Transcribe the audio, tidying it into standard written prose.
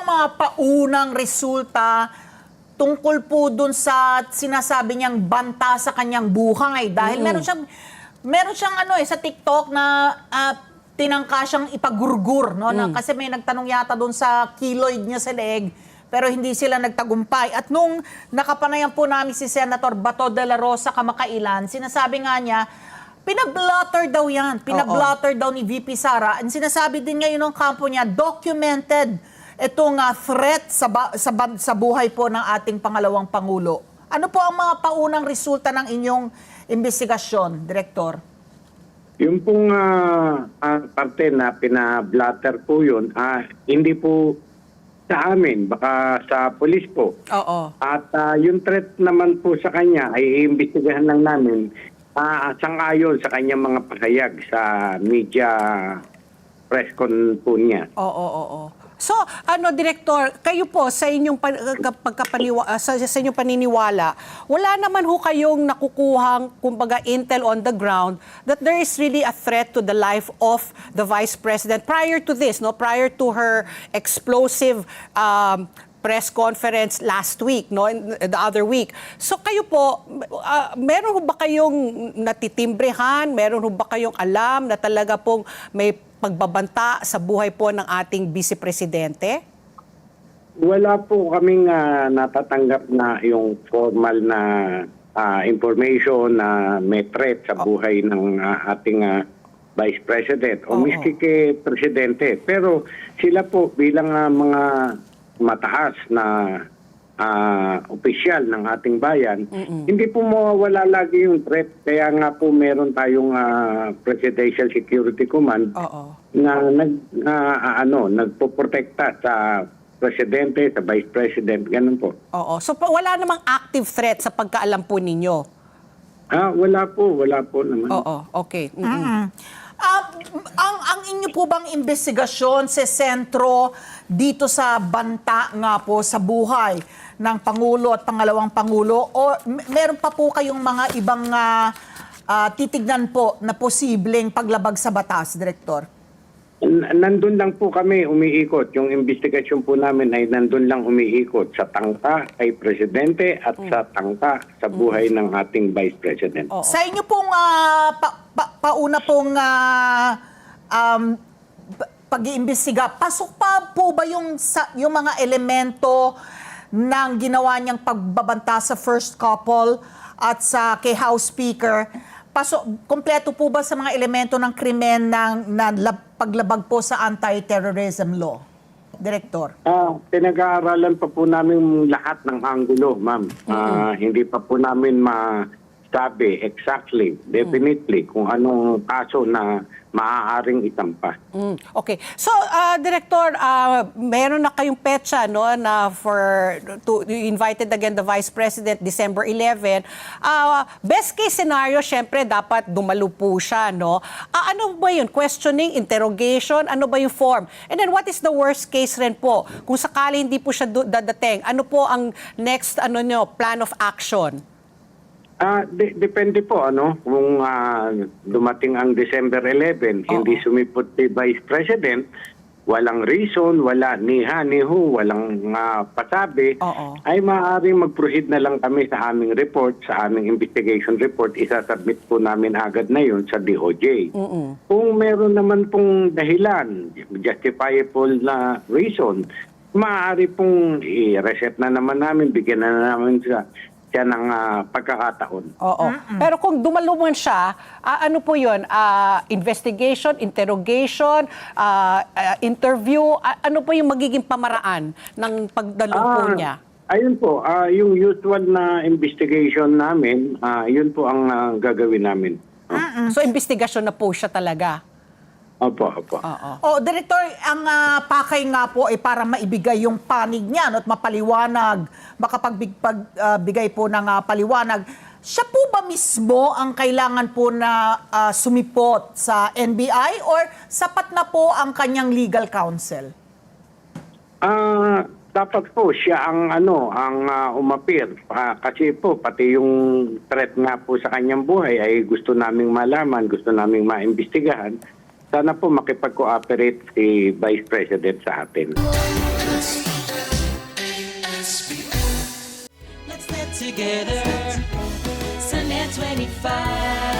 ang mga paunang resulta tungkol po dun sa sinasabi niyang banta sa kanyang buhay? Dahil meron siyang sa TikTok na tinangka siyang ipagurgur, no? Kasi may nagtanong yata dun sa keloid niya sa leeg, pero hindi sila nagtagumpay. At nung nakapanayan po namin si Senator Bato de la Rosa kamakailan, sinasabi nga niya, pinablotter daw yan. Pinablotter daw ni VP Sara. And sinasabi din ngayon ng kampo niya, documented itong threat sa buhay po ng ating pangalawang Pangulo. Ano po ang mga paunang resulta ng inyong investigasyon, Direktor? Yung pong parte na pinablatter po yun, hindi po sa amin, baka sa polis po. Oo. At yung threat naman po sa kanya ay iimbestigahan lang namin sangayon sa kanyang mga pahayag sa media press con po niya. Oo. So, Direktor, kayo po sa inyong sa inyong paniniwala, wala naman ho kayong nakukuhang kumbaga intel on the ground that there is really a threat to the life of the Vice President prior to this, no? Prior to her explosive press conference last week, no, the other week. So kayo po, meron ho ba kayong natitimbrehan? Meron ho ba kayong alam na talaga pong may pagbabanta sa buhay po ng ating Vice Presidente? Wala po kaming natatanggap na yung formal na information na may threat sa buhay ng ating Vice President o miski kay Presidente. Pero sila po bilang mga mataas na opisyal ng ating bayan, hindi po mawawala lagi yung threat. Kaya nga po meron tayong Presidential Security Command na nagpoprotekta sa Presidente, sa Vice President, ganun po. So wala namang active threat sa pagkaalam po ninyo? Wala po naman. Okay. Ang inyo po bang investigasyon sa sentro dito sa banta nga po sa buhay ng Pangulo at Pangalawang Pangulo, o meron pa po kayong mga ibang titignan po na posibleng paglabag sa batas, Direktor? Nandun lang po kami umiikot. Yung investigasyon po namin ay nandun lang umiikot sa tangka kay Presidente at sa tangka sa buhay ng ating Vice President. Sa inyo pong pauna pong pag-iimbestiga, pasok pa po ba yung mga elemento ng ginawa niyang pagbabanta sa first couple at sa kay House Speaker? Kompleto po ba sa mga elemento ng krimen na paglabag po sa anti-terrorism law, Direktor? Pinag-aaralan pa po namin lahat ng anggulo, ma'am. Hindi pa po namin masabi exactly, definitely, kung anong kaso na maaaring itampa. Okay. So, Director, meron na kayong petsa, no, na you invited again the Vice President December 11. Best case scenario, syempre, dapat dumalo po siya, no? Ano ba yun? Questioning, interrogation, ano ba yung form? And then, what is the worst case rin po? Kung sakali hindi po siya dadating, ano po ang next, plan of action? Depende po kung dumating ang December 11, hindi sumipot si Vice President, walang reason, wala ni ha ni hu, walang pasabi, ay maaaring mag-proceed na lang kami sa aming report, sa aming investigation report, isasubmit po namin agad na yun sa DOJ. Kung meron naman pong dahilan, justifiable na reason, maaari pong i-reset na naman namin, bigyan na namin siya ng pagkakataon. Pero kung dumaluman siya, ano po yun? Investigation, interrogation, interview, ano po yung magiging pamaraan ng pagdalo po niya? Ayun po, yung usual na investigation namin, yun po ang gagawin namin. So, investigasyon na po siya talaga? Opo. Direktor, ang pakay nga po ay para maibigay yung panig niya at mapaliwanag, makapagbigay po ng paliwanag. Siya po ba mismo ang kailangan po na sumipot sa NBI or sapat na po ang kanyang legal counsel? Dapat po siya ang umapir. Kasi po pati yung threat nga po sa kanyang buhay ay gusto naming malaman, gusto naming maimbestigahan. Sana po makipag-cooperate si Vice President sa atin. together. Sunday 25.